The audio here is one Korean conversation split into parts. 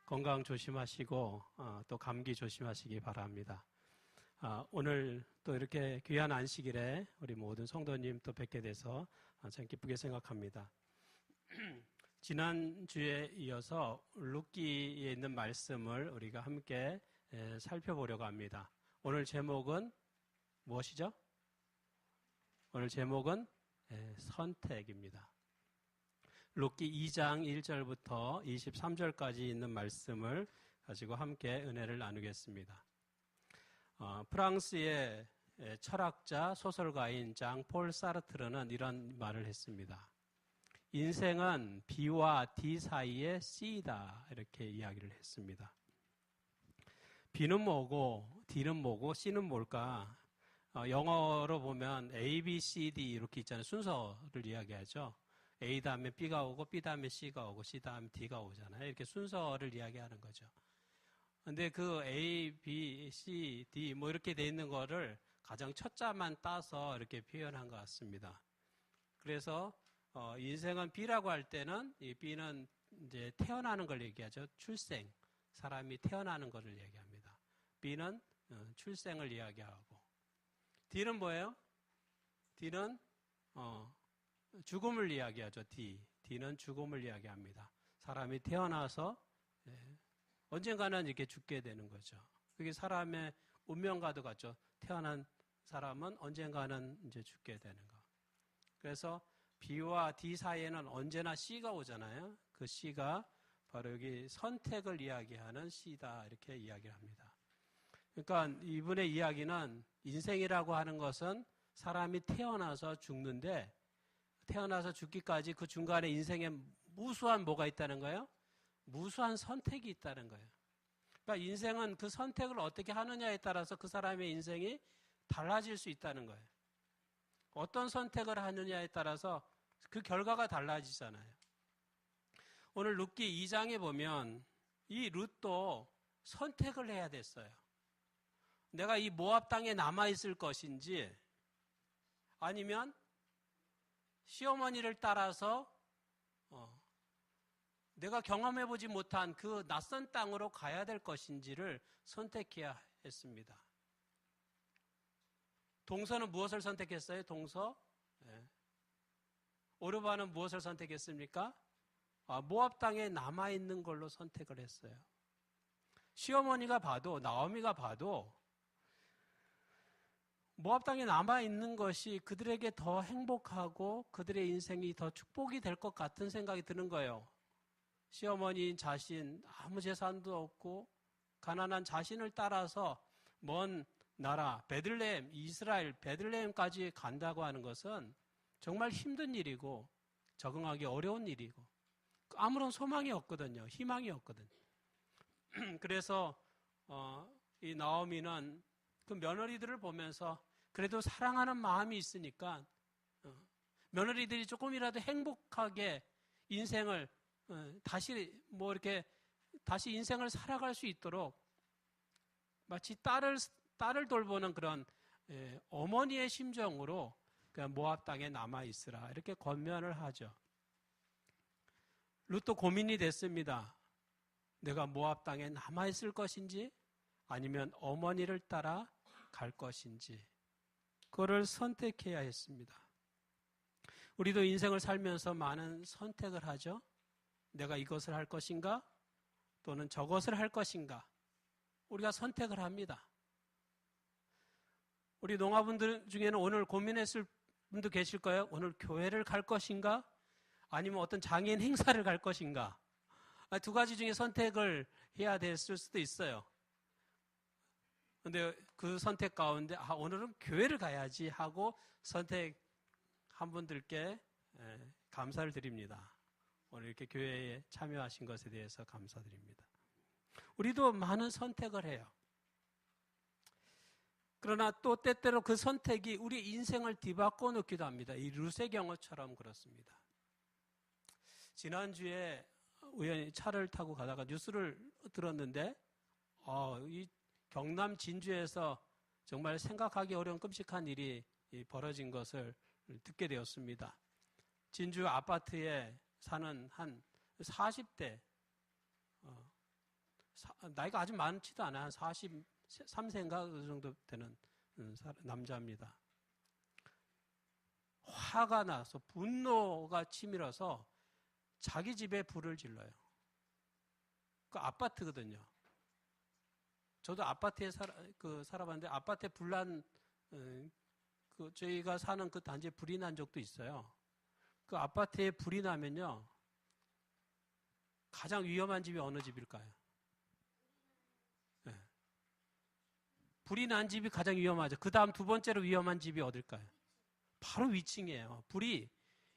건강 조심하시고 또 감기 조심하시기 바랍니다. 오늘 또 이렇게 귀한 안식일에 우리 모든 성도님 또 뵙게 돼서 참 기쁘게 생각합니다. 지난주에 이어서 룻기에 있는 말씀을 우리가 함께 살펴보려고 합니다. 오늘 제목은 무엇이죠? 오늘 제목은 선택입니다. 룻기 2장 1절부터 23절까지 있는 말씀을 가지고 함께 은혜를 나누겠습니다. 프랑스의 철학자 소설가인 장폴 사르트르는 이런 말을 했습니다. 인생은 B와 D 사이의 C이다, 이렇게 이야기를 했습니다. B는 뭐고 D는 뭐고 C는 뭘까? 영어로 보면 A, B, C, D 이렇게 있잖아요. 순서를 이야기하죠. A 다음에 B가 오고 B 다음에 C가 오고 C 다음에 D가 오잖아요. 이렇게 순서를 이야기하는 거죠. 근데 그 A, B, C, D 뭐 이렇게 돼 있는 거를 가장 첫 자만 따서 이렇게 표현한 것 같습니다. 그래서 인생은 B라고 할 때는 이 B는 이제 태어나는 걸 얘기하죠. 출생. 사람이 태어나는 것을 얘기합니다. B는 출생을 이야기하고. D는 뭐예요? D는 죽음을 이야기하죠. D는 죽음을 이야기합니다. 사람이 태어나서 언젠가는 이렇게 죽게 되는 거죠. 그게 사람의 운명과도 같죠. 태어난 사람은 언젠가는 이제 죽게 되는 거. 그래서 B와 D 사이에는 언제나 C가 오잖아요. 그 C가 바로 여기 선택을 이야기하는 C다, 이렇게 이야기를 합니다. 그러니까 이분의 이야기는 인생이라고 하는 것은 사람이 태어나서 죽는데, 태어나서 죽기까지 그 중간에 인생에 무수한 뭐가 있다는 거예요? 무수한 선택이 있다는 거예요. 그러니까 인생은 그 선택을 어떻게 하느냐에 따라서 그 사람의 인생이 달라질 수 있다는 거예요. 어떤 선택을 하느냐에 따라서 그 결과가 달라지잖아요. 오늘 룻기 2장에 보면 이 룻도 선택을 해야 됐어요. 내가 이 모압 땅에 남아있을 것인지 아니면 시어머니를 따라서 내가 경험해보지 못한 그 낯선 땅으로 가야 될 것인지를 선택해야 했습니다. 동서는 무엇을 선택했어요? 동서? 오르바는 무엇을 선택했습니까? 모압 땅에 남아있는 걸로 선택을 했어요. 시어머니가 봐도, 나오미가 봐도 모압 땅에 남아있는 것이 그들에게 더 행복하고 그들의 인생이 더 축복이 될 것 같은 생각이 드는 거예요. 시어머니인 자신, 아무 재산도 없고 가난한 자신을 따라서 먼 나라 베들레헴, 이스라엘 베들레헴까지 간다고 하는 것은 정말 힘든 일이고 적응하기 어려운 일이고 아무런 소망이 없거든요. 희망이 없거든요. 그래서 이 나오미는 그 며느리들을 보면서 그래도 사랑하는 마음이 있으니까 며느리들이 조금이라도 행복하게 인생을 다시 뭐 이렇게 다시 인생을 살아갈 수 있도록 마치 딸을 돌보는 그런 어머니의 심정으로 모압 땅에 남아 있으라 이렇게 권면을 하죠. 룻도 고민이 됐습니다. 내가 모압 땅에 남아 있을 것인지 아니면 어머니를 따라 갈 것인지 그거를 선택해야 했습니다. 우리도 인생을 살면서 많은 선택을 하죠. 내가 이것을 할 것인가 또는 저것을 할 것인가 우리가 선택을 합니다. 우리 농아분들 중에는 오늘 고민했을 분도 계실 거예요. 오늘 교회를 갈 것인가 아니면 어떤 장애인 행사를 갈 것인가. 두 가지 중에 선택을 해야 됐을 수도 있어요. 그런데 그 선택 가운데 오늘은 교회를 가야지 하고 선택한 분들께 감사를 드립니다. 오늘 이렇게 교회에 참여하신 것에 대해서 감사드립니다. 우리도 많은 선택을 해요. 그러나 또 때때로 그 선택이 우리 인생을 뒤바꿔 놓기도 합니다. 이 룻의 경우처럼 그렇습니다. 지난주에 우연히 차를 타고 가다가 뉴스를 들었는데 이 경남 진주에서 정말 생각하기 어려운 끔찍한 일이 벌어진 것을 듣게 되었습니다. 진주 아파트에 사는 한 40대 나이가 아주 많지도 않아요. 한 43세인가 그 정도 되는 남자입니다. 화가 나서 분노가 치밀어서 자기 집에 불을 질러요. 그 아파트거든요. 저도 아파트에 살아봤는데 아파트에 불난 저희가 사는 그 단지에 불이 난 적도 있어요. 그 아파트에 불이 나면요, 가장 위험한 집이 어느 집일까요? 네. 불이 난 집이 가장 위험하죠. 그 다음 두 번째로 위험한 집이 어딜까요? 바로 위층이에요. 불이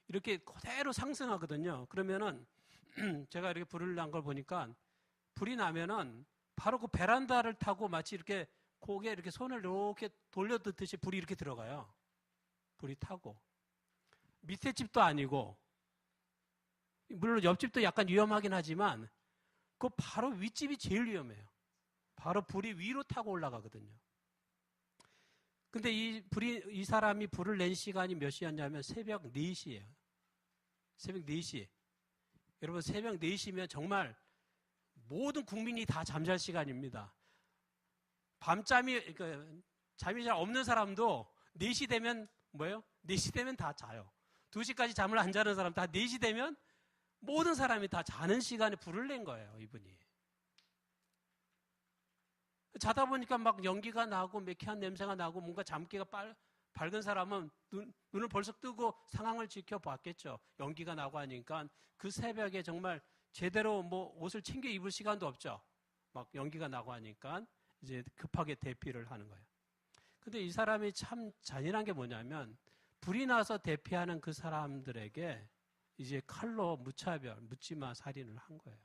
이렇게 그대로 상승하거든요. 그러면은 제가 이렇게 불을 난 걸 보니까 불이 나면은 바로 그 베란다를 타고 마치 이렇게 고개 이렇게 손을 이렇게 돌려듣듯이 불이 이렇게 들어가요. 불이 타고. 밑에 집도 아니고, 물론 옆집도 약간 위험하긴 하지만, 그 바로 윗집이 제일 위험해요. 바로 불이 위로 타고 올라가거든요. 근데 이 사람이 불을 낸 시간이 몇 시였냐면 새벽 4시예요. 새벽 4시. 여러분, 새벽 4시면 정말 모든 국민이 다 잠잘 시간입니다. 밤잠이, 그러니까 잠이 잘 없는 사람도 4시 되면 뭐예요? 4시 되면 다 자요. 2시까지 잠을 안 자는 사람 다 4시 되면 모든 사람이 다 자는 시간에 불을 낸 거예요, 이분이. 자다 보니까 막 연기가 나고 매캐한 냄새가 나고 뭔가 잠기가 밝은 사람은 눈을 벌써 뜨고 상황을 지켜봤겠죠. 연기가 나고 하니까 그 새벽에 정말 제대로 뭐 옷을 챙겨 입을 시간도 없죠. 막 연기가 나고 하니까 이제 급하게 대피를 하는 거예요. 근데 이 사람이 참 잔인한 게 뭐냐면 불이 나서 대피하는 그 사람들에게 이제 칼로 무차별, 묻지마 살인을 한 거예요.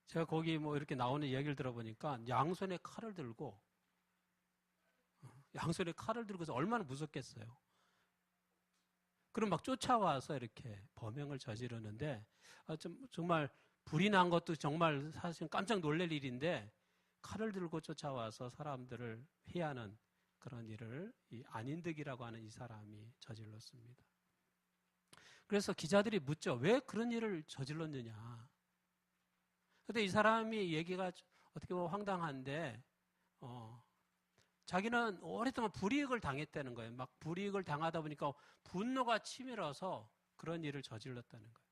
제가 거기 뭐 이렇게 나오는 이야기를 들어보니까 양손에 칼을 들고서 얼마나 무섭겠어요. 그럼 막 쫓아와서 이렇게 범행을 저지르는데 정말 불이 난 것도 정말 사실 깜짝 놀랄 일인데 칼을 들고 쫓아와서 사람들을 피하는 그런 일을 이 안인득이라고 하는 이 사람이 저질렀습니다. 그래서 기자들이 묻죠. 왜 그런 일을 저질렀느냐. 근데 이 사람이 얘기가 어떻게 보면 황당한데, 자기는 오랫동안 불이익을 당했다는 거예요. 막 불이익을 당하다 보니까 분노가 치밀어서 그런 일을 저질렀다는 거예요.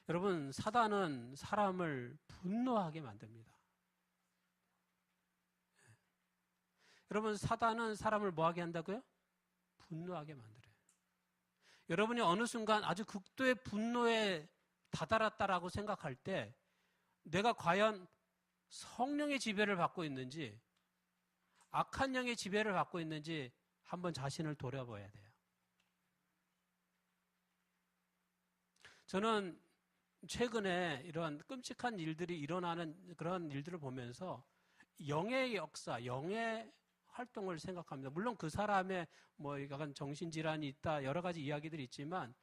여러분, 사단은 사람을 분노하게 만듭니다. 여러분, 사단은 사람을 뭐하게 한다고요? 분노하게 만들어요. 여러분이 어느 순간 아주 극도의 분노에 다다랐다라고 생각할 때 내가 과연 성령의 지배를 받고 있는지 악한 영의 지배를 받고 있는지 한번 자신을 돌아봐야 돼요. 저는 최근에 이런 끔찍한 일들이 일어나는 그런 일들을 보면서 영의 역사, 영의 활동을 생각합니다. 물론 그 사람의 뭐 약간 정신질환이 있다 여러 가지 이야기들이 있지만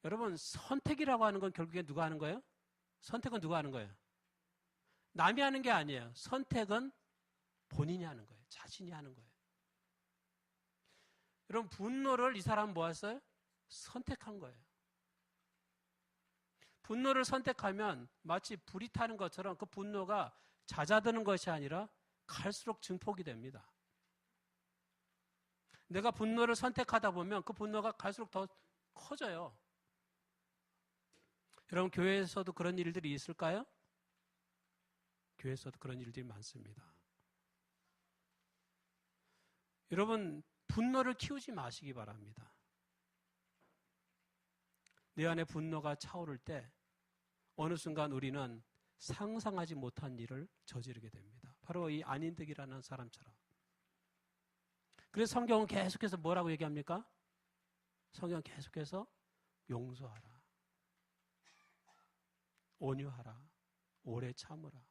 여러분 선택이라고 하는 건 결국에 누가 하는 거예요? 선택은 누가 하는 거예요? 남이 하는 게 아니에요. 선택은 본인이 하는 거예요. 자신이 하는 거예요. 여러분 분노를 이 사람은 뭐 했어요? 선택한 거예요. 분노를 선택하면 마치 불이 타는 것처럼 그 분노가 잦아드는 것이 아니라 갈수록 증폭이 됩니다. 내가 분노를 선택하다 보면 그 분노가 갈수록 더 커져요. 여러분 교회에서도 그런 일들이 있을까요? 교회에서도 그런 일들이 많습니다. 여러분 분노를 키우지 마시기 바랍니다. 내 안에 분노가 차오를 때 어느 순간 우리는 상상하지 못한 일을 저지르게 됩니다. 바로 이 안인득이라는 사람처럼. 그래서 성경은 계속해서 뭐라고 얘기합니까? 성경은 계속해서 용서하라, 온유하라, 오래 참으라.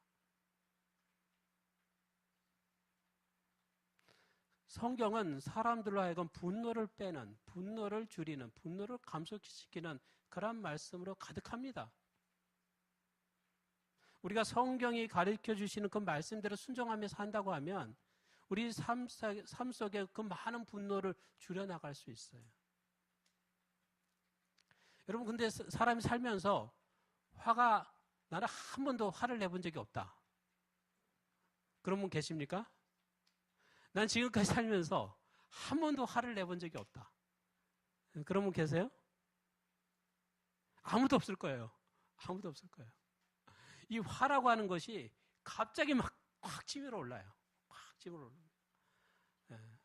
성경은 사람들로 하여금 분노를 빼는, 분노를 줄이는, 분노를 감소시키는 그런 말씀으로 가득합니다. 우리가 성경이 가르쳐 주시는 그 말씀대로 순종하면서 한다고 하면 우리 삶 속에 그 많은 분노를 줄여나갈 수 있어요. 여러분 근데 사람이 살면서 화가 나는 한 번도 화를 내본 적이 없다. 그런 분 계십니까? 난 지금까지 살면서 한 번도 화를 내본 적이 없다. 그런 분 계세요? 아무도 없을 거예요. 아무도 없을 거예요. 이 화라고 하는 것이 갑자기 막 확 치밀어 올라요. 확 치밀어 올라요.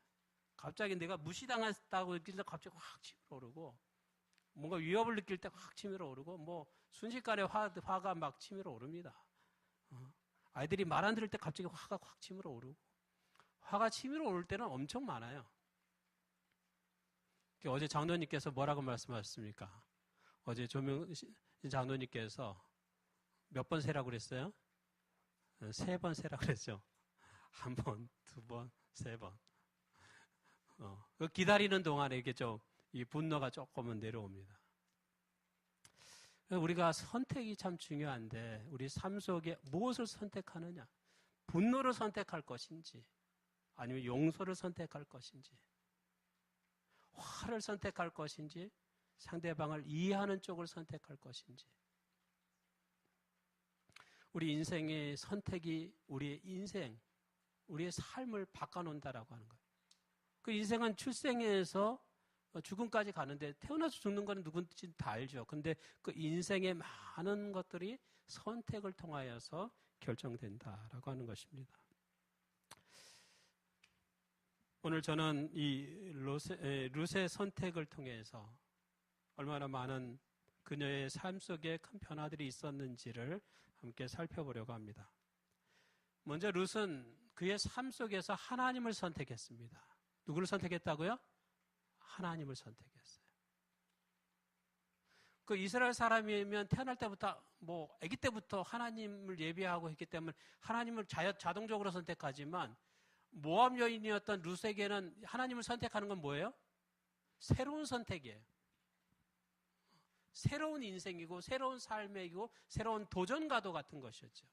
갑자기 내가 무시당했다고 느낄 때 갑자기 확 치밀어 오르고, 뭔가 위협을 느낄 때 확 치밀어 오르고, 뭐 순식간에 화가 막 치밀어 오릅니다. 아이들이 말 안 들을 때 갑자기 화가 확 치밀어 오르고, 화가 치밀어 오를 때는 엄청 많아요. 어제 장로님께서 뭐라고 말씀하셨습니까? 어제 조명 장로님께서 몇 번 세라고 그랬어요? 3번 세라고 그랬죠. 1번, 2번, 3번. 그 기다리는 동안에 이게 좀 이 분노가 조금은 내려옵니다. 우리가 선택이 참 중요한데 우리 삶 속에 무엇을 선택하느냐? 분노를 선택할 것인지 아니면 용서를 선택할 것인지 화를 선택할 것인지 상대방을 이해하는 쪽을 선택할 것인지 우리 인생의 선택이 우리의 인생, 우리의 삶을 바꿔놓는다라고 하는 거예요. 그 인생은 출생에서 죽음까지 가는데 태어나서 죽는 건 누군지 다 알죠. 근데 그 인생의 많은 것들이 선택을 통하여서 결정된다라고 하는 것입니다. 오늘 저는 이 룻의 선택을 통해서 얼마나 많은 그녀의 삶 속에 큰 변화들이 있었는지를 함께 살펴보려고 합니다. 먼저 룻은 그의 삶 속에서 하나님을 선택했습니다. 누구를 선택했다고요? 하나님을 선택했어요. 그 이스라엘 사람이면 태어날 때부터 아기 때부터 하나님을 예배하고 했기 때문에 하나님을 자동적으로 선택하지만 모압 여인이었던 룻에게는 하나님을 선택하는 건 뭐예요? 새로운 선택이에요. 새로운 인생이고 새로운 삶이고 새로운 도전과도 같은 것이었죠.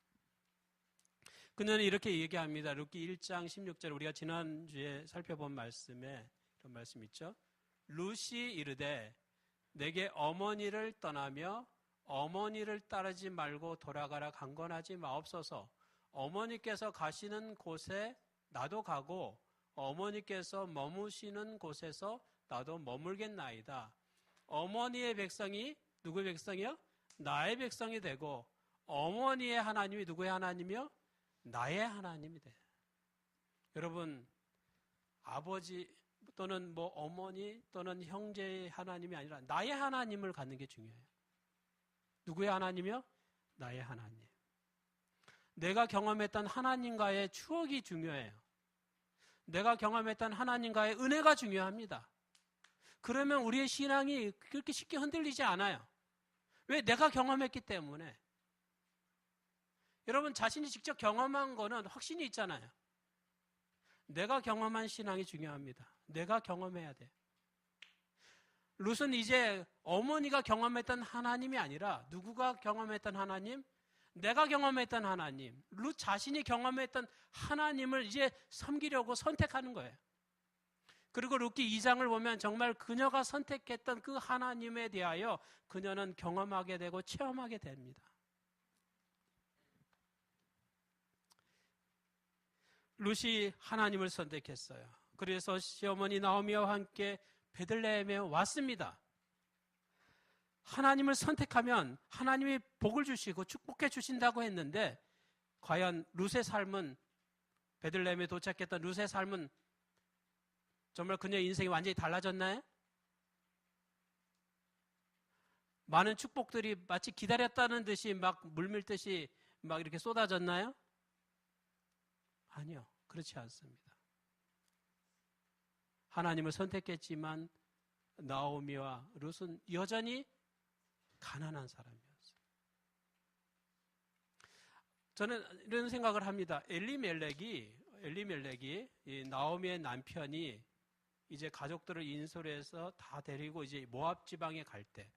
그녀는 이렇게 얘기합니다. 룻기 1장 16절 우리가 지난주에 살펴본 말씀에 이런 말씀 있죠. 룻이 이르되 내게 어머니를 떠나며 어머니를 따르지 말고 돌아가라 강권하지 마옵소서. 어머니께서 가시는 곳에 나도 가고 어머니께서 머무시는 곳에서 나도 머물겠나이다. 어머니의 백성이 누구의 백성이요? 나의 백성이 되고 어머니의 하나님이 누구의 하나님이요? 나의 하나님이 돼. 여러분 아버지 또는 어머니 또는 형제의 하나님이 아니라 나의 하나님을 갖는 게 중요해요. 누구의 하나님이요? 나의 하나님. 내가 경험했던 하나님과의 추억이 중요해요. 내가 경험했던 하나님과의 은혜가 중요합니다. 그러면 우리의 신앙이 그렇게 쉽게 흔들리지 않아요. 왜? 내가 경험했기 때문에. 여러분 자신이 직접 경험한 거는 확신이 있잖아요. 내가 경험한 신앙이 중요합니다. 내가 경험해야 돼. 룻은 이제 어머니가 경험했던 하나님이 아니라 누구가 경험했던 하나님? 내가 경험했던 하나님. 룻 자신이 경험했던 하나님을 이제 섬기려고 선택하는 거예요. 그리고 룻기 2장을 보면 정말 그녀가 선택했던 그 하나님에 대하여 그녀는 경험하게 되고 체험하게 됩니다. 룻이 하나님을 선택했어요. 그래서 시어머니 나오미와 함께 베들레헴에 왔습니다. 하나님을 선택하면 하나님이 복을 주시고 축복해 주신다고 했는데 과연 룻의 삶은 베들레헴에 도착했던 룻의 삶은 정말 그녀의 인생이 완전히 달라졌나요? 많은 축복들이 마치 기다렸다는 듯이 막 물밀듯이 막 이렇게 쏟아졌나요? 아니요. 그렇지 않습니다. 하나님을 선택했지만 나오미와 룻은 여전히 가난한 사람이었어요. 저는 이런 생각을 합니다. 엘리멜렉이 이 나오미의 남편이 이제 가족들을 인솔해서 다 데리고 이제 모압 지방에 갈 때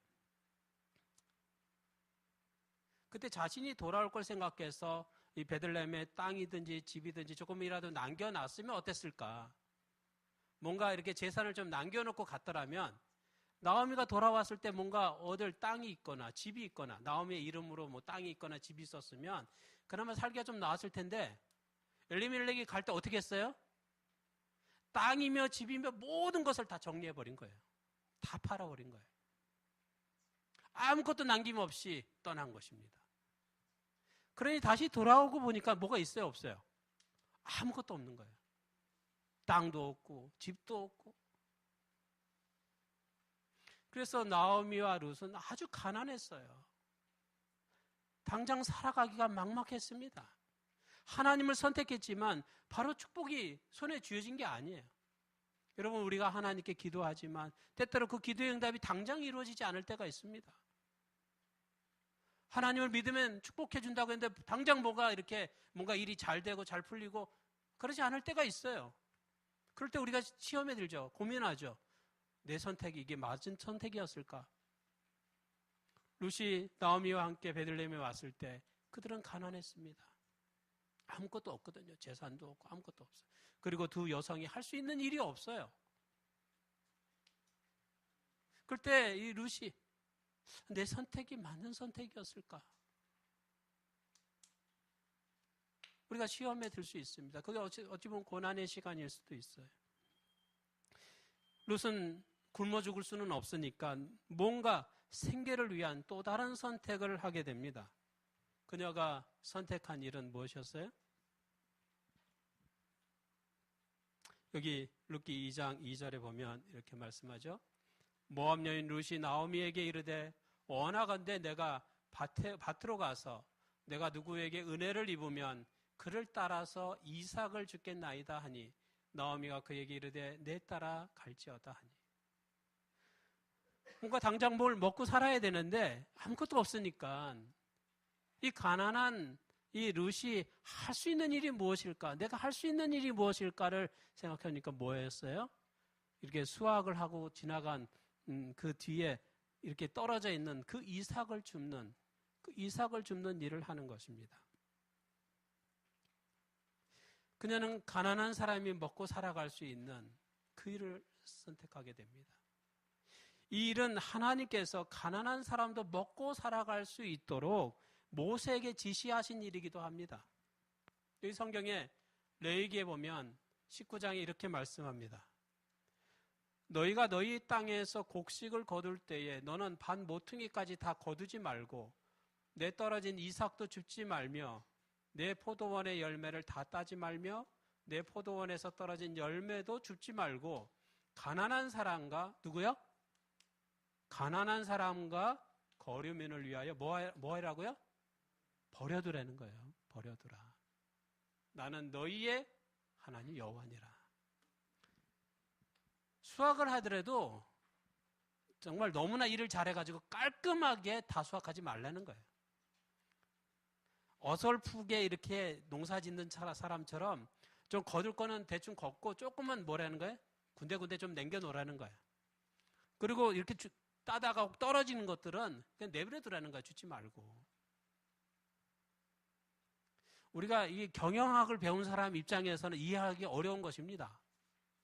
그때 자신이 돌아올 걸 생각해서 이 베들레헴의 땅이든지 집이든지 조금이라도 남겨놨으면 어땠을까? 뭔가 이렇게 재산을 좀 남겨놓고 갔더라면 나오미가 돌아왔을 때 뭔가 얻을 땅이 있거나 집이 있거나 나오미의 이름으로 뭐 땅이 있거나 집이 있었으면 그나마 살기가 좀 나았을 텐데 엘리멜렉이 갈 때 어떻게 했어요? 땅이며 집이며 모든 것을 다 정리해버린 거예요. 다 팔아버린 거예요. 아무것도 남김없이 떠난 것입니다. 그러니 다시 돌아오고 보니까 뭐가 있어요? 없어요? 아무것도 없는 거예요. 땅도 없고 집도 없고. 그래서 나오미와 룻은 아주 가난했어요. 당장 살아가기가 막막했습니다. 하나님을 선택했지만 바로 축복이 손에 쥐어진 게 아니에요. 여러분, 우리가 하나님께 기도하지만 때때로 그 기도의 응답이 당장 이루어지지 않을 때가 있습니다. 하나님을 믿으면 축복해 준다고 했는데 당장 뭔가 일이 잘 되고 잘 풀리고 그러지 않을 때가 있어요. 그럴 때 우리가 시험에 들죠. 고민하죠. 내 선택이 이게 맞은 선택이었을까? 룻이 나오미와 함께 베들레헴에 왔을 때 그들은 가난했습니다. 아무것도 없거든요. 재산도 없고 아무것도 없어요. 그리고 두 여성이 할 수 있는 일이 없어요. 그럴 때 이 룻이 내 선택이 맞는 선택이었을까? 우리가 시험에 들 수 있습니다. 그게 어찌 보면 고난의 시간일 수도 있어요. 룻은 굶어 죽을 수는 없으니까 뭔가 생계를 위한 또 다른 선택을 하게 됩니다. 그녀가 선택한 일은 무엇이었어요? 여기 룻기 2장 2절에 보면 이렇게 말씀하죠. 모압 여인 룻이 나오미에게 이르되 원하건대 내가 밭으로 가서 내가 누구에게 은혜를 입으면 그를 따라서 이삭을 주겠나이다 하니 나오미가 그에게 이르되 내 따라 갈지어다 하니. 뭔가 당장 뭘 먹고 살아야 되는데 아무것도 없으니까 이 가난한 이 룻이 할 수 있는 일이 무엇일까? 내가 할 수 있는 일이 무엇일까를 생각해보니까 뭐였어요? 이렇게 수확을 하고 지나간 그 뒤에 이렇게 떨어져 있는 그 이삭을 줍는 일을 하는 것입니다. 그녀는 가난한 사람이 먹고 살아갈 수 있는 그 일을 선택하게 됩니다. 이 일은 하나님께서 가난한 사람도 먹고 살아갈 수 있도록 모세에게 지시하신 일이기도 합니다. 여기 성경에 레위기에 보면 19장에 이렇게 말씀합니다. 너희가 너희 땅에서 곡식을 거둘 때에 너는 반 모퉁이까지 다 거두지 말고 내 떨어진 이삭도 줍지 말며 내 포도원의 열매를 다 따지 말며 내 포도원에서 떨어진 열매도 줍지 말고 가난한 사람과 누구요? 가난한 사람과 거류민을 위하여 뭐 하라고요? 버려두라는 거예요. 버려두라. 나는 너희의 하나님 여호와니라. 수확을 하더라도 정말 너무나 일을 잘해가지고 깔끔하게 다 수확하지 말라는 거예요. 어설프게 이렇게 농사 짓는 사람처럼 좀 거둘 거는 대충 걷고 조금만 뭐라는 거예요? 군데군데 좀 남겨놓으라는 거예요. 그리고 이렇게 따다가 떨어지는 것들은 그냥 내버려두라는 거예요. 주지 말고. 우리가 이 경영학을 배운 사람 입장에서는 이해하기 어려운 것입니다.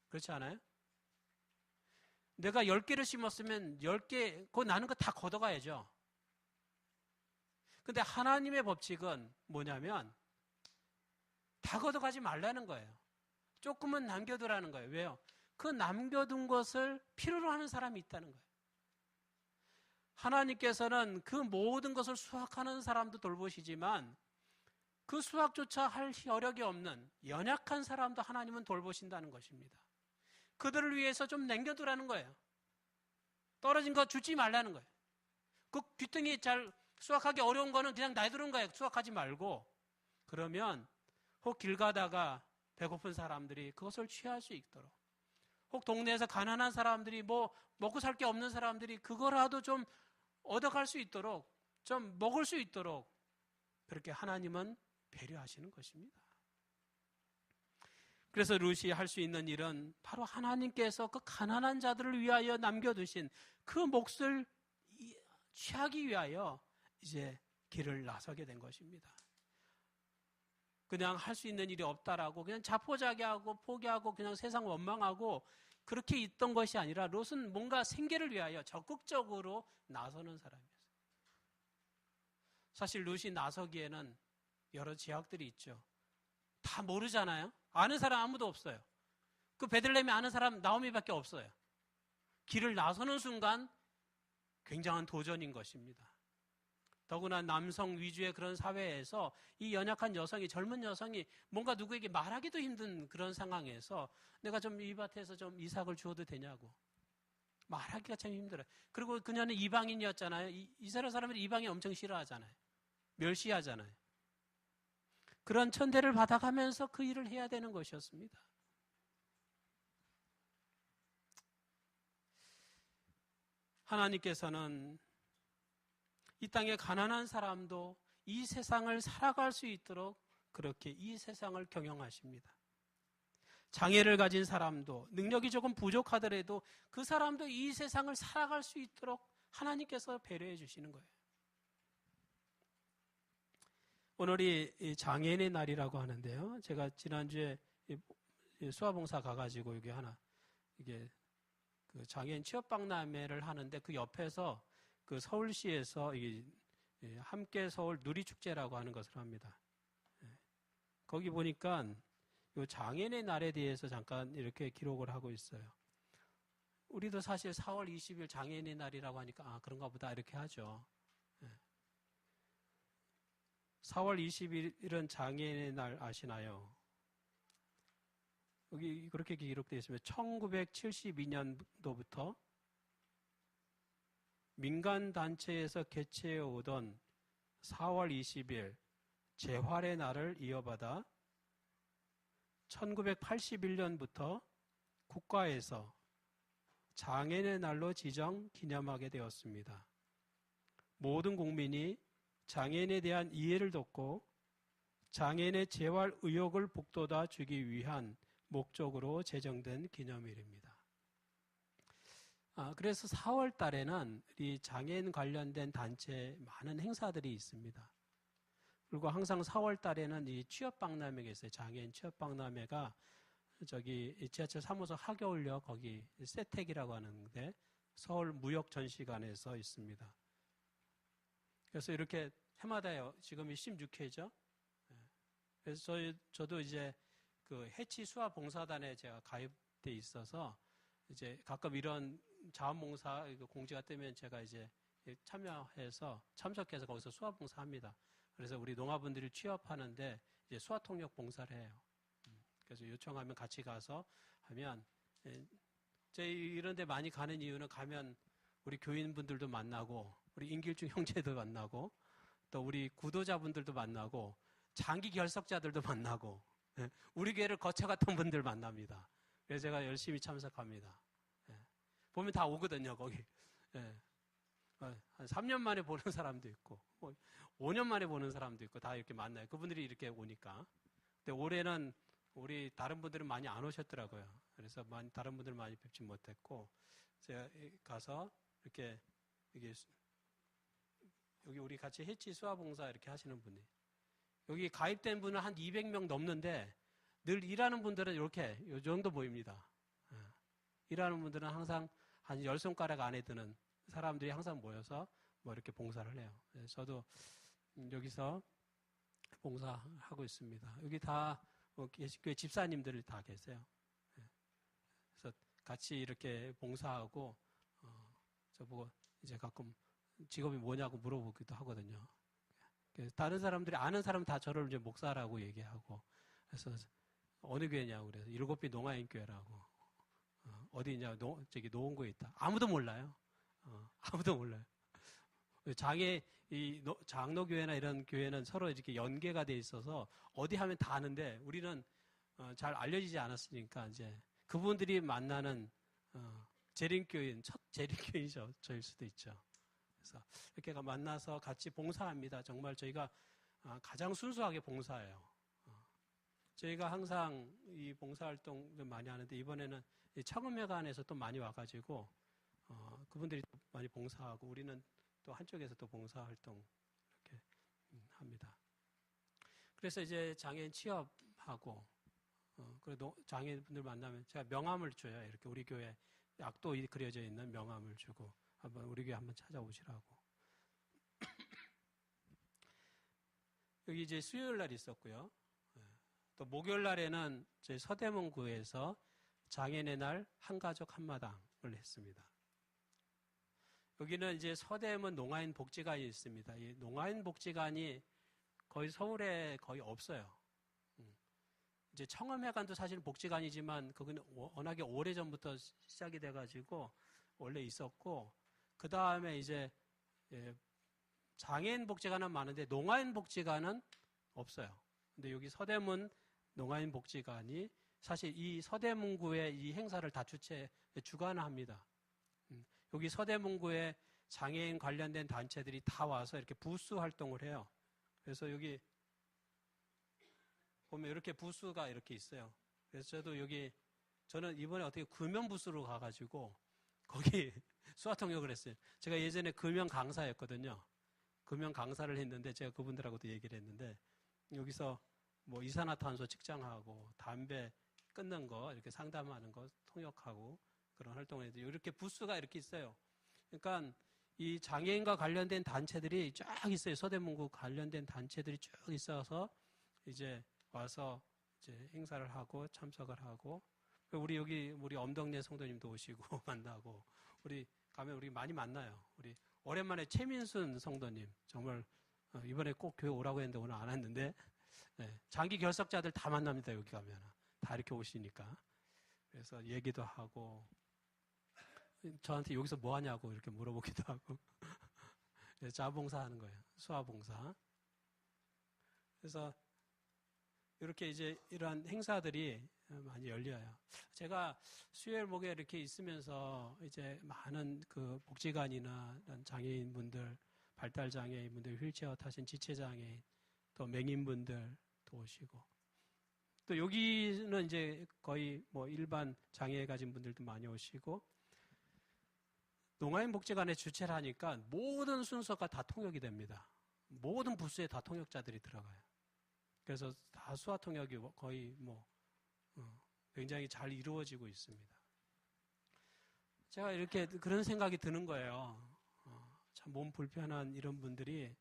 그렇지 않아요? 내가 10개를 심었으면 10개, 그거 나는 거 다 걷어가야죠. 근데 하나님의 법칙은 뭐냐면 다 걷어가지 말라는 거예요. 조금은 남겨두라는 거예요. 왜요? 그 남겨둔 것을 필요로 하는 사람이 있다는 거예요. 하나님께서는 그 모든 것을 수확하는 사람도 돌보시지만 그 수확조차 할 여력이 없는 연약한 사람도 하나님은 돌보신다는 것입니다. 그들을 위해서 좀 남겨두라는 거예요. 떨어진 거 주지 말라는 거예요. 그 귀퉁이 잘 수확하기 어려운 거는 그냥 놔두는 거예요. 수확하지 말고. 그러면 혹 길 가다가 배고픈 사람들이 그것을 취할 수 있도록, 혹 동네에서 가난한 사람들이 뭐 먹고 살 게 없는 사람들이 그거라도 좀 얻어갈 수 있도록, 좀 먹을 수 있도록 그렇게 하나님은 배려하시는 것입니다. 그래서 룻이 할 수 있는 일은 바로 하나님께서 그 가난한 자들을 위하여 남겨두신 그 몫을 취하기 위하여 이제 길을 나서게 된 것입니다. 그냥 할 수 있는 일이 없다라고 그냥 자포자기하고 포기하고 그냥 세상 원망하고 그렇게 있던 것이 아니라 롯은 뭔가 생계를 위하여 적극적으로 나서는 사람이었어요. 사실 롯이 나서기에는 여러 제약들이 있죠. 다 모르잖아요. 아는 사람 아무도 없어요. 그 베들레헴에 아는 사람 나오미밖에 없어요. 길을 나서는 순간 굉장한 도전인 것입니다. 더구나 남성 위주의 그런 사회에서 이 연약한 여성이, 젊은 여성이 뭔가 누구에게 말하기도 힘든 그런 상황에서 내가 좀 이 밭에서 좀 이삭을 주어도 되냐고 말하기가 참 힘들어요. 그리고 그녀는 이방인이었잖아요. 이스라엘 사람들이 이방인 엄청 싫어하잖아요. 멸시하잖아요. 그런 천대를 받아가면서 그 일을 해야 되는 것이었습니다. 하나님께서는 이 땅에 가난한 사람도 이 세상을 살아갈 수 있도록 그렇게 이 세상을 경영하십니다. 장애를 가진 사람도 능력이 조금 부족하더라도 그 사람도 이 세상을 살아갈 수 있도록 하나님께서 배려해 주시는 거예요. 오늘이 장애인의 날이라고 하는데요. 제가 지난주에 수화봉사 가가지고 여기 하나 이게 그 장애인 취업박람회를 하는데 그 옆에서 그 서울시에서 함께 서울 누리축제라고 하는 것을 합니다. 거기 보니까 이 장애인의 날에 대해서 잠깐 이렇게 기록을 하고 있어요. 우리도 사실 4월 20일 장애인의 날이라고 하니까 그런가 보다 이렇게 하죠. 4월 20일은 장애인의 날 아시나요? 여기 그렇게 기록되어 있습니다. 1972년도부터 민간단체에서 개최해 오던 4월 20일 재활의 날을 이어받아 1981년부터 국가에서 장애인의 날로 지정 기념하게 되었습니다. 모든 국민이 장애인에 대한 이해를 돕고 장애인의 재활 의욕을 북돋아 주기 위한 목적으로 제정된 기념일입니다. 그래서 4월 달에는 이 장애인 관련된 단체 많은 행사들이 있습니다. 그리고 항상 4월 달에는 이 취업박람회가 있어요. 장애인 취업박람회가 저기 지하철 3호선 하겨울역 거기 세택이라고 하는데 서울 무역전시관에서 있습니다. 그래서 이렇게 해마다요. 지금이 16회죠. 그래서 저도 이제 그 해치 수화봉사단에 제가 가입돼 있어서 이제 가끔 이런 자원봉사 공지가 뜨면 제가 이제 참석해서 거기서 수화봉사합니다. 그래서 우리 농아분들이 취업하는데 이제 수화통역 봉사를 해요. 그래서 요청하면 같이 가서 하면 저희 이런 데 많이 가는 이유는 가면 우리 교인분들도 만나고 우리 인길중 형제도 만나고 또 우리 구도자분들도 만나고 장기 결석자들도 만나고 우리 교회를 거쳐갔던 분들 만납니다. 그래서 제가 열심히 참석합니다. 보면 다 오거든요, 거기. 한 3년 만에 보는 사람도 있고, 5년 만에 보는 사람도 있고, 다 이렇게 만나요. 그분들이 이렇게 오니까. 근데 올해는 우리 다른 분들은 많이 안 오셨더라고요. 그래서 다른 분들 많이 뵙지 못했고, 제가 가서 이렇게, 여기 우리 같이 해치 수화봉사 이렇게 하시는 분이. 여기 가입된 분은 한 200명 넘는데, 늘 일하는 분들은 이렇게, 이 정도 보입니다. 일하는 분들은 항상 한 10손가락 안에 드는 사람들이 항상 모여서 뭐 이렇게 봉사를 해요. 저도 여기서 봉사하고 있습니다. 여기 다 교회 집사님들 다 계세요. 그래서 같이 이렇게 봉사하고 저보고 이제 가끔 직업이 뭐냐고 물어보기도 하거든요. 다른 사람들이 아는 사람 다 저를 이제 목사라고 얘기하고 그래서 어느 교회냐고 그래서 7비 농아인교회라고 어디냐 저기 노원구에 있다. 아무도 몰라요. 아무도 몰라요. 장로교회나 이런 교회는 서로 이렇게 연계가 돼 있어서 어디 하면 다 아는데 우리는 잘 알려지지 않았으니까 이제 그분들이 만나는 재림교인, 첫 재림교인이죠. 저일 수도 있죠. 그래서 이렇게 만나서 같이 봉사합니다. 정말 저희가 가장 순수하게 봉사해요. 저희가 항상 이 봉사활동을 많이 하는데 이번에는 청음회관에서 또 많이 와가지고 그분들이 또 많이 봉사하고 우리는 또 한쪽에서 또 봉사활동 이렇게 합니다. 그래서 이제 장애인 취업하고 그래도 장애인분들 만나면 제가 명함을 줘요. 이렇게 우리 교회 악도 그려져 있는 명함을 주고 한번 우리 교회 한번 찾아오시라고. 여기 이제 수요일 날 있었고요. 또 목요일 날에는 저희 서대문구에서 장애인의 날 한가족 한마당을 했습니다. 여기는 이제 서대문 농아인 복지관이 있습니다. 이 농아인 복지관이 거의 서울에 거의 없어요. 이제 청음회관도 사실 복지관이지만 그건 워낙에 오래전부터 시작이 돼가지고 원래 있었고, 그 다음에 이제 장애인 복지관은 많은데 농아인 복지관은 없어요. 근데 여기 서대문 농아인 복지관이 사실 이 서대문구의 이 행사를 다 주관합니다. 여기 서대문구에 장애인 관련된 단체들이 다 와서 이렇게 부스 활동을 해요. 그래서 여기 보면 이렇게 부스가 이렇게 있어요. 그래서 저는 이번에 어떻게 금연 부스로 가가지고 거기 수화통역을 했어요. 제가 예전에 금연 강사였거든요. 금연 강사를 했는데 제가 그분들하고도 얘기를 했는데 여기서 뭐 이산화탄소 측정하고 담배 끊는 거 이렇게 상담하는 거 통역하고 그런 활동을 했는데 이렇게 부스가 이렇게 있어요. 그러니까 이 장애인과 관련된 단체들이 쫙 있어요. 서대문구 관련된 단체들이 쭉 있어서 이제 와서 이제 행사를 하고 참석을 하고, 우리 엄덕내 성도님도 오시고 만나고, 가면 우리 많이 만나요. 우리 오랜만에 최민순 성도님 정말 이번에 꼭 교회 오라고 했는데 오늘 안 왔는데, 네, 장기 결석자들 다 만납니다. 여기 가면 다 이렇게 오시니까. 그래서 얘기도 하고 저한테 여기서 뭐 하냐고 이렇게 물어보기도 하고 자봉사 하는 거예요. 수화봉사. 그래서 이렇게 이제 이러한 행사들이 많이 열려요. 제가 수요일 목요일 이렇게 있으면서 이제 많은 그 복지관이나 장애인분들, 발달장애인분들, 휠체어 타신 지체장애인, 또 맹인분들 또 오시고, 또 여기는 이제 거의 뭐 일반 장애 가진 분들도 많이 오시고, 농아인 복지관에 주최를 하니까 모든 순서가 다 통역이 됩니다. 모든 부스에 다 통역자들이 들어가요. 그래서 다 수화 통역이 거의 굉장히 잘 이루어지고 있습니다. 제가 이렇게 그런 생각이 드는 거예요. 참 몸 불편한 이런 분들이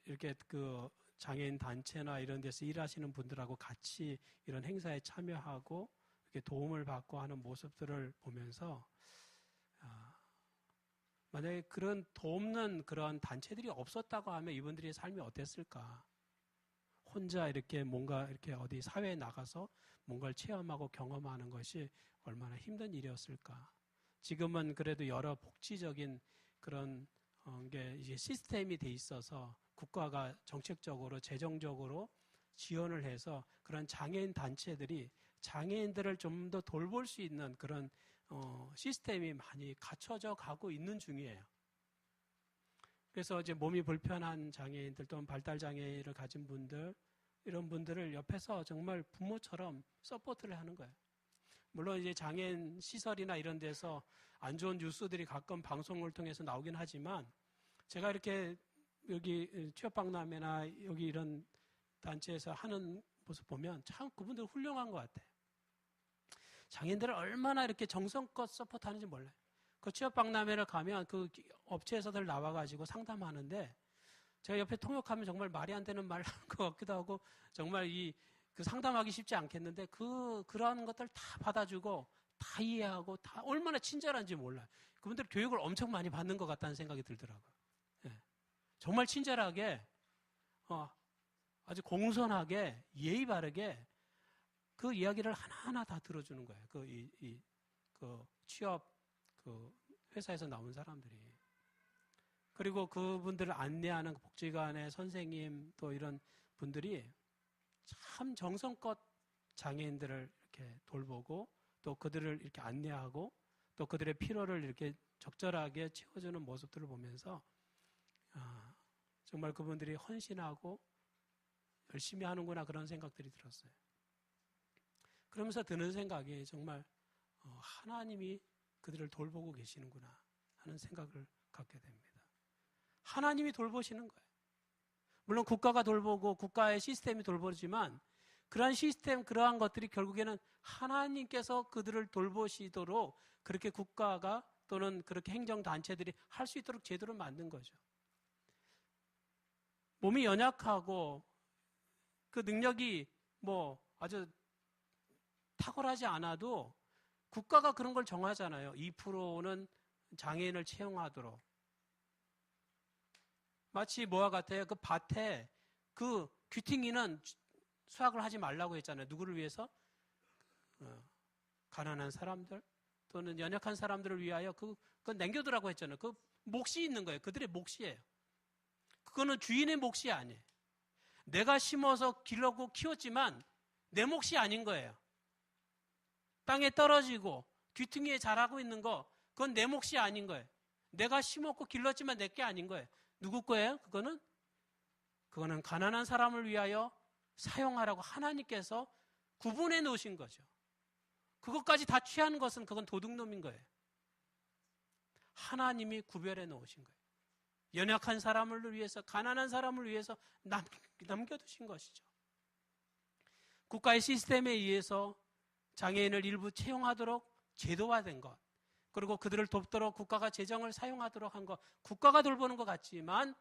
이렇게 그 장애인 단체나 이런 데서 일하시는 분들하고 같이 이런 행사에 참여하고 이렇게 도움을 받고 하는 모습들을 보면서 만약에 그런 돕는 그런 단체들이 없었다고 하면 이분들의 삶이 어땠을까? 혼자 이렇게 뭔가 이렇게 어디 사회에 나가서 뭔가를 체험하고 경험하는 것이 얼마나 힘든 일이었을까? 지금은 그래도 여러 복지적인 그런 게 이제 시스템이 돼 있어서 국가가 정책적으로 재정적으로 지원을 해서 그런 장애인 단체들이 장애인들을 좀 더 돌볼 수 있는 그런 시스템이 많이 갖춰져 가고 있는 중이에요. 그래서 이제 몸이 불편한 장애인들 또는 발달장애를 가진 분들, 이런 분들을 옆에서 정말 부모처럼 서포트를 하는 거예요. 물론 이제 장애인 시설이나 이런 데서 안 좋은 뉴스들이 가끔 방송을 통해서 나오긴 하지만, 제가 이렇게 여기 취업박람회나 여기 이런 단체에서 하는 모습 보면 참 그분들 훌륭한 것 같아요. 장애인들을 얼마나 이렇게 정성껏 서포트하는지 몰라요. 그 취업박람회를 가면 그 업체에서들 나와가지고 상담하는데 제가 옆에 통역하면 정말 말이 안 되는 말 하는 것 같기도 하고 정말 그 상담하기 쉽지 않겠는데 그런 것들 다 받아주고 다 이해하고 다 얼마나 친절한지 몰라요. 그분들 교육을 엄청 많이 받는 것 같다는 생각이 들더라고요. 네. 정말 친절하게 아주 공손하게 예의 바르게 그 이야기를 하나하나 다 들어주는 거예요. 그 취업 그 회사에서 나온 사람들이. 그리고 그분들을 안내하는 복지관의 선생님 또 이런 분들이 참 정성껏 장애인들을 이렇게 돌보고 또 그들을 이렇게 안내하고 또 그들의 필요를 이렇게 적절하게 채워주는 모습들을 보면서 정말 그분들이 헌신하고 열심히 하는구나 그런 생각들이 들었어요. 그러면서 드는 생각이 정말 하나님이 그들을 돌보고 계시는구나 하는 생각을 갖게 됩니다. 하나님이 돌보시는 거예요. 물론 국가가 돌보고 국가의 시스템이 돌보지만 그러한 시스템, 그러한 것들이 결국에는 하나님께서 그들을 돌보시도록 그렇게 국가가 또는 그렇게 행정단체들이 할 수 있도록 제도를 만든 거죠. 몸이 연약하고 그 능력이 뭐 아주 탁월하지 않아도 국가가 그런 걸 정하잖아요. 2%는 장애인을 채용하도록. 마치 뭐와 같아요? 그 밭에 그 귀퉁이는 수확을 하지 말라고 했잖아요. 누구를 위해서? 가난한 사람들 또는 연약한 사람들을 위하여 그건 남겨두라고 했잖아요. 그 몫이 있는 거예요. 그들의 몫이에요. 그거는 주인의 몫이 아니에요. 내가 심어서 길러고 키웠지만 내 몫이 아닌 거예요. 땅에 떨어지고 귀퉁이에 자라고 있는 거, 그건 내 몫이 아닌 거예요. 내가 심었고 길렀지만 내 게 아닌 거예요. 누구 거예요? 그거는 가난한 사람을 위하여 사용하라고 하나님께서 구분해 놓으신 거죠. 그것까지 다 취하는 것은 그건 도둑놈인 거예요. 하나님이 구별해 놓으신 거예요. 연약한 사람을 위해서, 가난한 사람을 위해서 남겨두신 것이죠. 국가의 시스템에 의해서 장애인을 일부 채용하도록 제도화된 것, 그리고 그들을 돕도록 국가가 재정을 사용하도록 한 것, 국가가 돌보는 것 같지만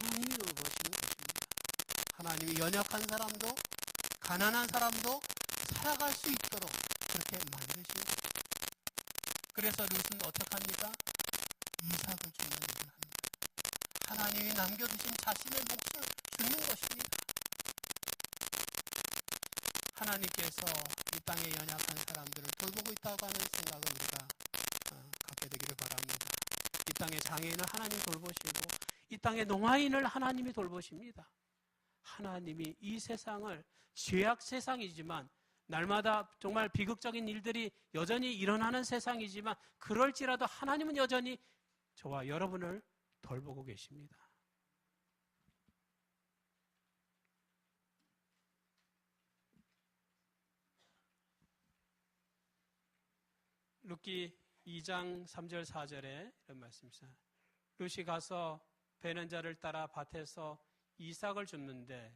하나님이 돌보시는 것입니다. 하나님이 연약한 사람도 가난한 사람도 살아갈 수 있도록 그렇게 만드신 거예요. 그래서 룻은 어떻게 합니까? 이삭을 주는 일을 합니다. 하나님이 남겨두신 자신의 몫을 주는 것입니다. 하나님께서 이 땅의 연약한 사람들을 돌보고 있다고 하는 생각을 우리가 갖게 되기를 바랍니다. 이 땅의 장애인을 하나님 돌보시고 이 땅의 농아인을 하나님이 돌보십니다. 하나님이 이 세상을 죄악 세상이지만 날마다 정말 비극적인 일들이 여전히 일어나는 세상이지만 그럴지라도 하나님은 여전히 저와 여러분을 돌보고 계십니다. 룻기 2장 3절 4절에 이런 말씀이 있어요. 룻이 가서 베는 자를 따라 밭에서 이삭을 줍는데,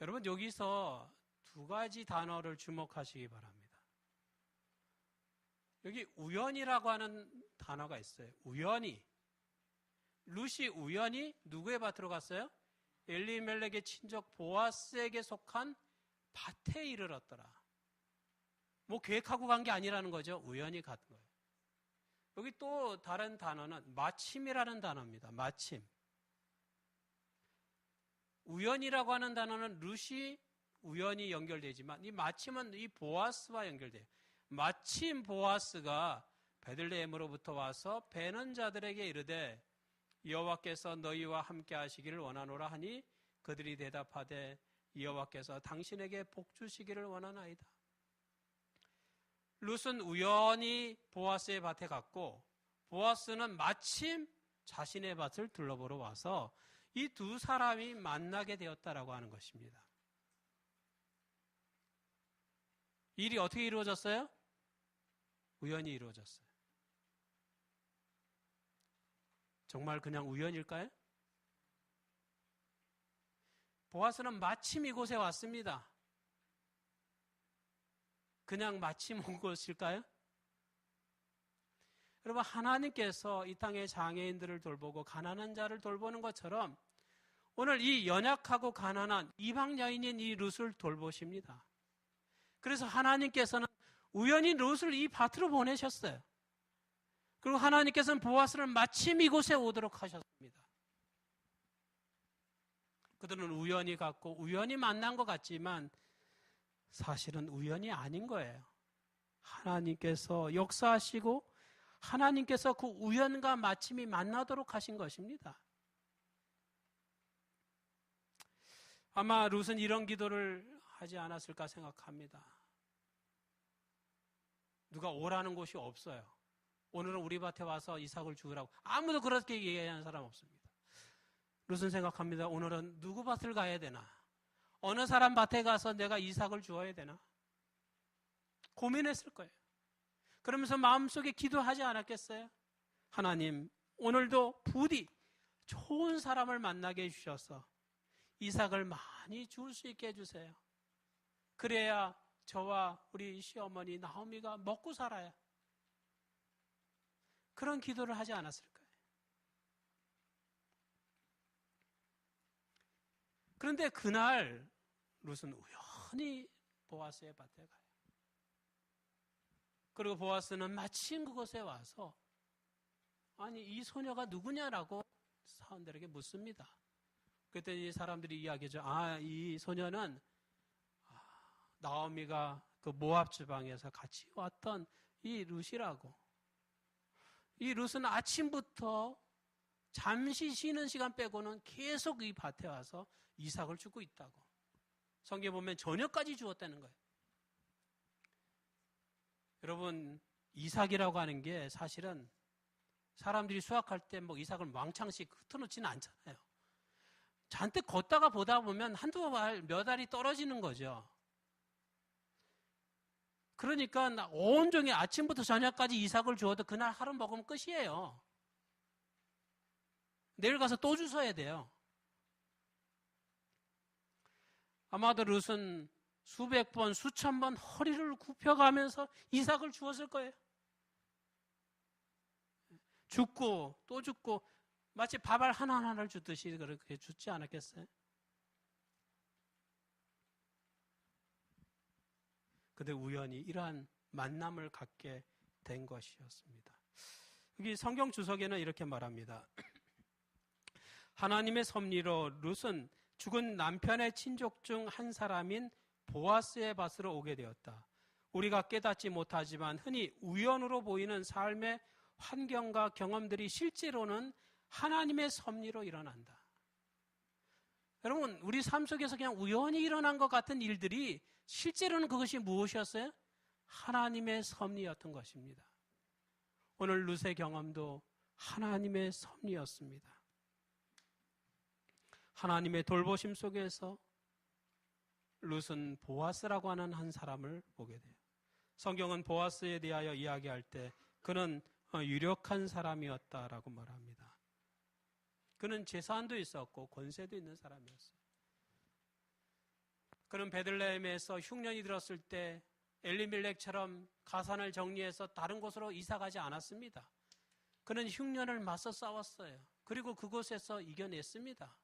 여러분 여기서 두 가지 단어를 주목하시기 바랍니다. 여기 우연이라고 하는 단어가 있어요. 우연히. 룻이 우연히 누구의 밭으로 갔어요? 엘리멜렉의 친족 보아스에게 속한 밭에 이르렀더라. 뭐 계획하고 간 게 아니라는 거죠. 우연히 간 거예요. 여기 또 다른 단어는 마침이라는 단어입니다. 마침. 우연이라고 하는 단어는 룻이 우연히 연결되지만 이 마침은 이 보아스와 연결돼요. 마침 보아스가 베들레헴으로부터 와서 베는 자들에게 이르되 여호와께서 너희와 함께 하시기를 원하노라 하니 그들이 대답하되 여호와께서 당신에게 복 주시기를 원하나이다. 룻은 우연히 보아스의 밭에 갔고 보아스는 마침 자신의 밭을 둘러보러 와서 이 두 사람이 만나게 되었다라고 하는 것입니다. 일이 어떻게 이루어졌어요? 우연히 이루어졌어요. 정말 그냥 우연일까요? 보아스는 마침 이곳에 왔습니다. 그냥 마침 온 것일까요? 여러분, 하나님께서 이 땅의 장애인들을 돌보고 가난한 자를 돌보는 것처럼 오늘 이 연약하고 가난한 이방 여인인 이 룻을 돌보십니다. 그래서 하나님께서는 우연히 룻을 이 밭으로 보내셨어요. 그리고 하나님께서는 보아스를 마침 이곳에 오도록 하셨습니다. 그들은 우연히 갔고 우연히 만난 것 같지만 사실은 우연이 아닌 거예요. 하나님께서 역사하시고 하나님께서 그 우연과 마침이 만나도록 하신 것입니다. 아마 룻은 이런 기도를 하지 않았을까 생각합니다. 누가 오라는 곳이 없어요. 오늘은 우리 밭에 와서 이삭을 주우라고. 아무도 그렇게 얘기하는 사람 없습니다. 룻은 생각합니다. 오늘은 누구 밭을 가야 되나? 어느 사람 밭에 가서 내가 이삭을 주어야 되나? 고민했을 거예요. 그러면서 마음속에 기도하지 않았겠어요? 하나님, 오늘도 부디 좋은 사람을 만나게 해주셔서 이삭을 많이 줄 수 있게 해주세요. 그래야 저와 우리 시어머니 나오미가 먹고 살아요. 그런 기도를 하지 않았을까요? 그런데 그날 룻은 우연히 보아스의 밭에 가요. 그리고 보아스는 마침 그곳에 와서 아니 이 소녀가 누구냐라고 사람들에게 묻습니다. 그랬더니 사람들이 이야기하죠. 이 소녀는 나오미가 그 모압 지방에서 같이 왔던 이 룻이라고. 이 룻은 아침부터 잠시 쉬는 시간 빼고는 계속 이 밭에 와서 이삭을 주고 있다고. 성경에 보면 저녁까지 주었다는 거예요. 여러분, 이삭이라고 하는 게 사실은 사람들이 수확할 때 뭐 이삭을 왕창씩 흩어놓지는 않잖아요. 잔뜩 걷다가 보다 보면 한두 알, 몇 알이 떨어지는 거죠. 그러니까 온종일 아침부터 저녁까지 이삭을 주어도 그날 하루 먹으면 끝이에요. 내일 가서 또 주워야 돼요. 아마도 룻은 수백 번, 수천 번 허리를 굽혀가면서 이삭을 주었을 거예요. 죽고 또 죽고 마치 밥알 하나하나를 주듯이 그렇게 주지 않았겠어요? 근데 우연히 이러한 만남을 갖게 된 것이었습니다. 여기 성경 주석에는 이렇게 말합니다. 하나님의 섭리로 룻은 죽은 남편의 친족 중 한 사람인 보아스의 밭으로 오게 되었다. 우리가 깨닫지 못하지만 흔히 우연으로 보이는 삶의 환경과 경험들이 실제로는 하나님의 섭리로 일어난다. 여러분, 우리 삶 속에서 그냥 우연히 일어난 것 같은 일들이 실제로는 그것이 무엇이었어요? 하나님의 섭리였던 것입니다. 오늘 룻의 경험도 하나님의 섭리였습니다. 하나님의 돌보심 속에서 룻은 보아스라고 하는 한 사람을 보게 돼요. 성경은 보아스에 대하여 이야기할 때 그는 유력한 사람이었다라고 말합니다. 그는 재산도 있었고 권세도 있는 사람이었어요. 그는 베들레헴에서 흉년이 들었을 때 엘리멜렉처럼 가산을 정리해서 다른 곳으로 이사가지 않았습니다. 그는 흉년을 맞서 싸웠어요. 그리고 그곳에서 이겨냈습니다.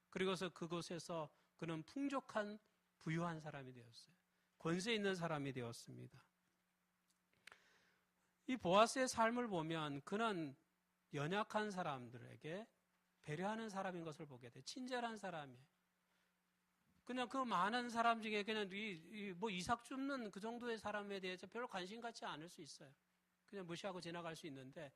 그리고서 그곳에서 그는 풍족한 부유한 사람이 되었어요. 권세 있는 사람이 되었습니다. 이 보아스의 삶을 보면 그는 연약한 사람들에게 배려하는 사람인 것을 보게 돼요. 친절한 사람이에요. 그냥 그 많은 사람 중에 그냥 뭐 이삭 줍는 그 정도의 사람에 대해서 별로 관심 갖지 않을 수 있어요. 그냥 무시하고 지나갈 수 있는데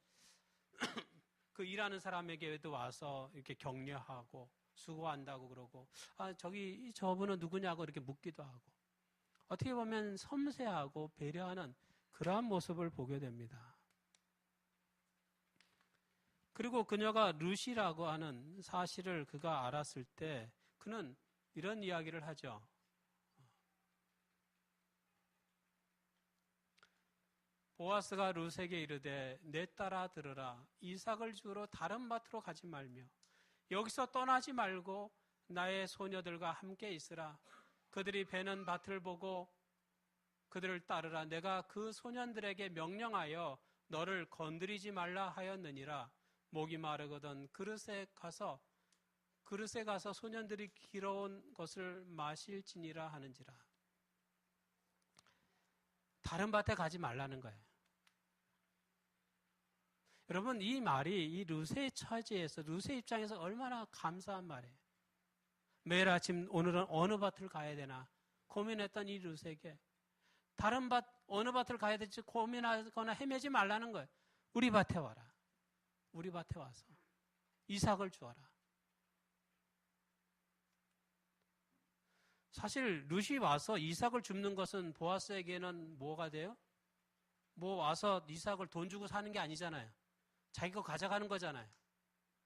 그 일하는 사람에게도 와서 이렇게 격려하고 수고한다고 그러고 저분은 누구냐고 이렇게 묻기도 하고 어떻게 보면 섬세하고 배려하는 그러한 모습을 보게 됩니다. 그리고 그녀가 룻이라고 하는 사실을 그가 알았을 때 그는 이런 이야기를 하죠. 보아스가 룻에게 이르되 내 딸아 들으라 이삭을 주러 다른 밭으로 가지 말며 여기서 떠나지 말고 나의 소녀들과 함께 있으라. 그들이 베는 밭을 보고 그들을 따르라. 내가 그 소년들에게 명령하여 너를 건드리지 말라 하였느니라. 목이 마르거든 그릇에 가서 소년들이 길어온 것을 마실지니라 하는지라. 다른 밭에 가지 말라는 거예요. 여러분, 이 말이 이 룻의 처지에서 룻의 입장에서 얼마나 감사한 말이에요. 매일 아침 오늘은 어느 밭을 가야 되나 고민했던 이 룻에게 다른 밭 어느 밭을 가야 될지 고민하거나 헤매지 말라는 거예요. 우리 밭에 와라. 우리 밭에 와서 이삭을 주어라. 사실 룻이 와서 이삭을 줍는 것은 보아스에게는 뭐가 돼요? 뭐 와서 이삭을 돈 주고 사는 게 아니잖아요. 자기 거 가져가는 거잖아요.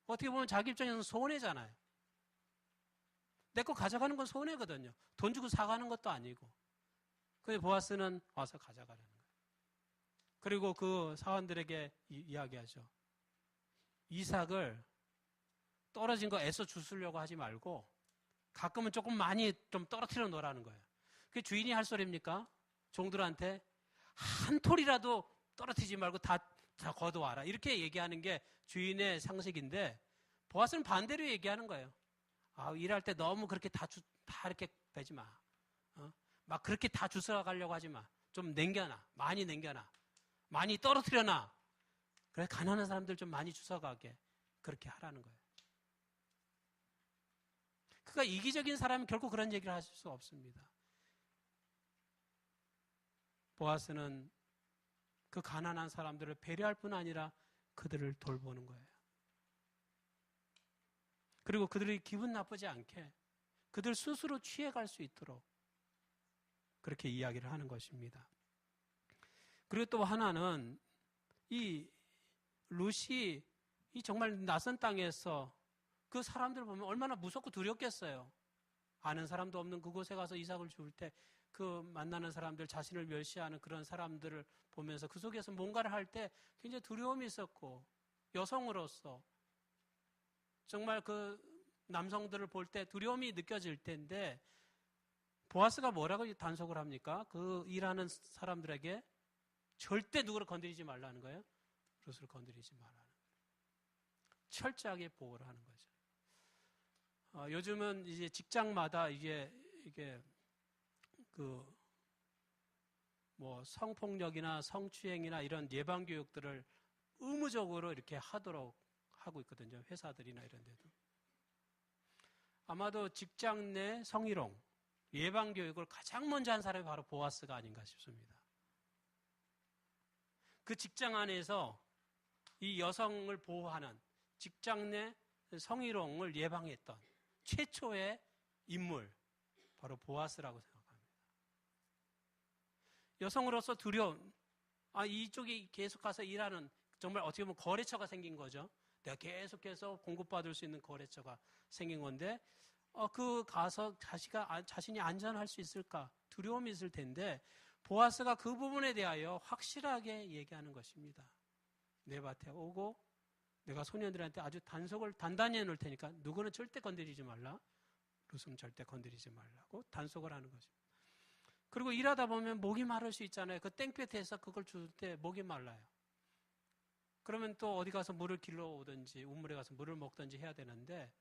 어떻게 보면 자기 입장에서는 손해잖아요. 내 거 가져가는 건 손해거든요. 돈 주고 사가는 것도 아니고. 그래서 보아스는 와서 가져가라는 거예요. 그리고 그 사원들에게 이야기하죠. 이삭을 떨어진 거 애써 주스려고 하지 말고 가끔은 조금 많이 좀 떨어뜨려 놓으라는 거예요. 그게 주인이 할 소리입니까? 종들한테 한 톨이라도 떨어뜨리지 말고 다 걷어와라. 이렇게 얘기하는 게 주인의 상식인데 보아스는 반대로 얘기하는 거예요. 일할 때 너무 그렇게 다 이렇게 빼지 마. 막 그렇게 다 주워 가려고 하지 마. 좀 남겨놔. 많이 남겨놔. 많이 떨어뜨려놔. 그래 가난한 사람들 좀 많이 주워 가게. 그렇게 하라는 거예요. 그러니까 이기적인 사람은 결코 그런 얘기를 하실 수 없습니다. 보아스는 그 가난한 사람들을 배려할 뿐 아니라 그들을 돌보는 거예요. 그리고 그들이 기분 나쁘지 않게 그들 스스로 취해갈 수 있도록 그렇게 이야기를 하는 것입니다. 그리고 또 하나는 이 룻이 이 정말 낯선 땅에서 그 사람들 보면 얼마나 무섭고 두렵겠어요. 아는 사람도 없는 그곳에 가서 이삭을 죽을 때 그 만나는 사람들, 자신을 멸시하는 그런 사람들을 보면서 그 속에서 뭔가를 할 때 굉장히 두려움이 있었고, 여성으로서 정말 그 남성들을 볼 때 두려움이 느껴질 텐데, 보아스가 뭐라고 단속을 합니까? 그 일하는 사람들에게 절대 누구를 건드리지 말라는 거예요. 룻을 건드리지 말라는 거예요. 철저하게 보호를 하는 거죠. 요즘은 이제 직장마다 이게 성폭력이나 성추행이나 이런 예방 교육들을 의무적으로 이렇게 하도록 하고 있거든요. 회사들이나 이런 데도. 아마도 직장 내 성희롱 예방 교육을 가장 먼저 한 사람이 바로 보아스가 아닌가 싶습니다. 그 직장 안에서 이 여성을 보호하는 직장 내 성희롱을 예방했던 최초의 인물, 바로 보아스라고 생각합니다. 여성으로서 두려움, 이쪽이 계속 가서 일하는, 정말 어떻게 보면 거래처가 생긴 거죠. 내가 계속해서 공급받을 수 있는 거래처가 생긴 건데, 그 가서 자신이 안전할 수 있을까? 두려움이 있을 텐데, 보아스가 그 부분에 대하여 확실하게 얘기하는 것입니다. 내 밭에 오고, 내가 소년들한테 아주 단속을 단단히 해놓을 테니까 누구는 절대 건드리지 말라. 룻은 절대 건드리지 말라고 단속을 하는 것입니다. 그리고 일하다 보면 목이 마를 수 있잖아요. 그 땡볕에서 그걸 줄 때 목이 말라요. 그러면 또 어디 가서 물을 길러 오든지 우물에 가서 물을 먹든지 해야 되는데,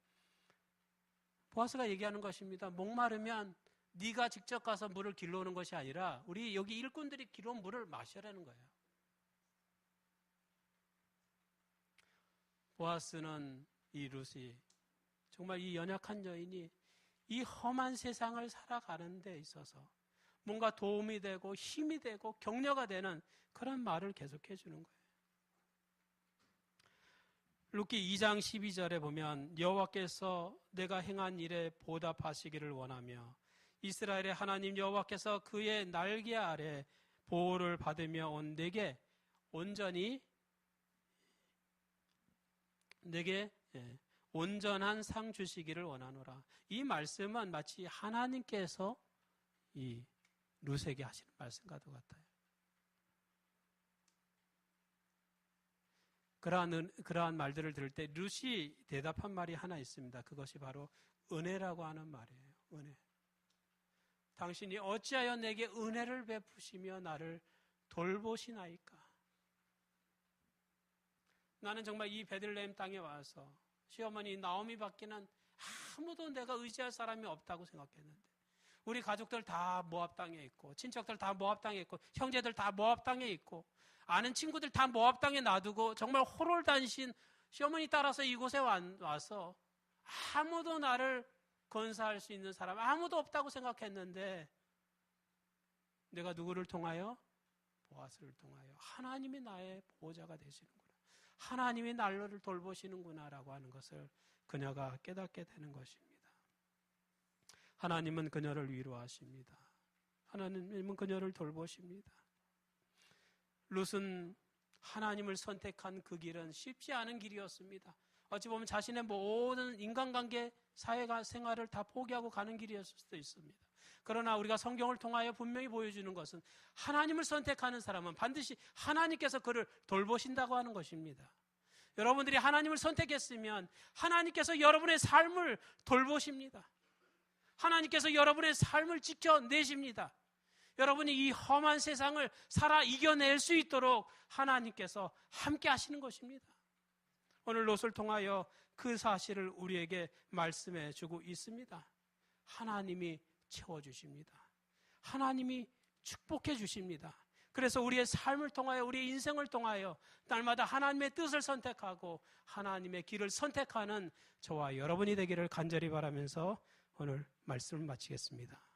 보아스가 얘기하는 것입니다. 목마르면 네가 직접 가서 물을 길러 오는 것이 아니라 우리 여기 일꾼들이 길어온 물을 마셔라는 거예요. 보아스는 이 룻이 정말 이 연약한 여인이 이 험한 세상을 살아가는 데 있어서 뭔가 도움이 되고 힘이 되고 격려가 되는 그런 말을 계속해 주는 거예요. 룻기 2장 12절에 보면 여호와께서 내가 행한 일에 보답하시기를 원하며 이스라엘의 하나님 여호와께서 그의 날개 아래 보호를 받으며 온 내게 온전히 내게 온전한 상 주시기를 원하노라. 이 말씀은 마치 하나님께서 이 룻에게 하시는 말씀과도 같아요. 그러한 말들을 들을 때 룻이 대답한 말이 하나 있습니다. 그것이 바로 은혜라고 하는 말이에요. 은혜. 당신이 어찌하여 내게 은혜를 베푸시며 나를 돌보시나이까? 나는 정말 이 베들레헴 땅에 와서 시어머니 나오미 밖에는 아무도 내가 의지할 사람이 없다고 생각했는데, 우리 가족들 다 모압 땅에 있고, 친척들 다 모압 땅에 있고, 형제들 다 모압 땅에 있고, 아는 친구들 다 모압 땅에 놔두고 정말 호롤단신 시어머니 따라서 이곳에 와서 아무도 나를 건사할 수 있는 사람 아무도 없다고 생각했는데, 내가 누구를 통하여? 보아스를 통하여 하나님이 나의 보호자가 되시는구나, 하나님이 나를 돌보시는구나 라고 하는 것을 그녀가 깨닫게 되는 것입니다. 하나님은 그녀를 위로하십니다. 하나님은 그녀를 돌보십니다. 룻은 하나님을 선택한 그 길은 쉽지 않은 길이었습니다. 어찌 보면 자신의 모든 인간관계, 사회가 생활을 다 포기하고 가는 길이었을 수도 있습니다. 그러나 우리가 성경을 통하여 분명히 보여주는 것은 하나님을 선택하는 사람은 반드시 하나님께서 그를 돌보신다고 하는 것입니다. 여러분들이 하나님을 선택했으면 하나님께서 여러분의 삶을 돌보십니다. 하나님께서 여러분의 삶을 지켜내십니다. 여러분이 이 험한 세상을 살아 이겨낼 수 있도록 하나님께서 함께 하시는 것입니다. 오늘 롯을 통하여 그 사실을 우리에게 말씀해 주고 있습니다. 하나님이 채워주십니다. 하나님이 축복해 주십니다. 그래서 우리의 삶을 통하여, 우리의 인생을 통하여 날마다 하나님의 뜻을 선택하고 하나님의 길을 선택하는 저와 여러분이 되기를 간절히 바라면서 오늘 말씀을 마치겠습니다.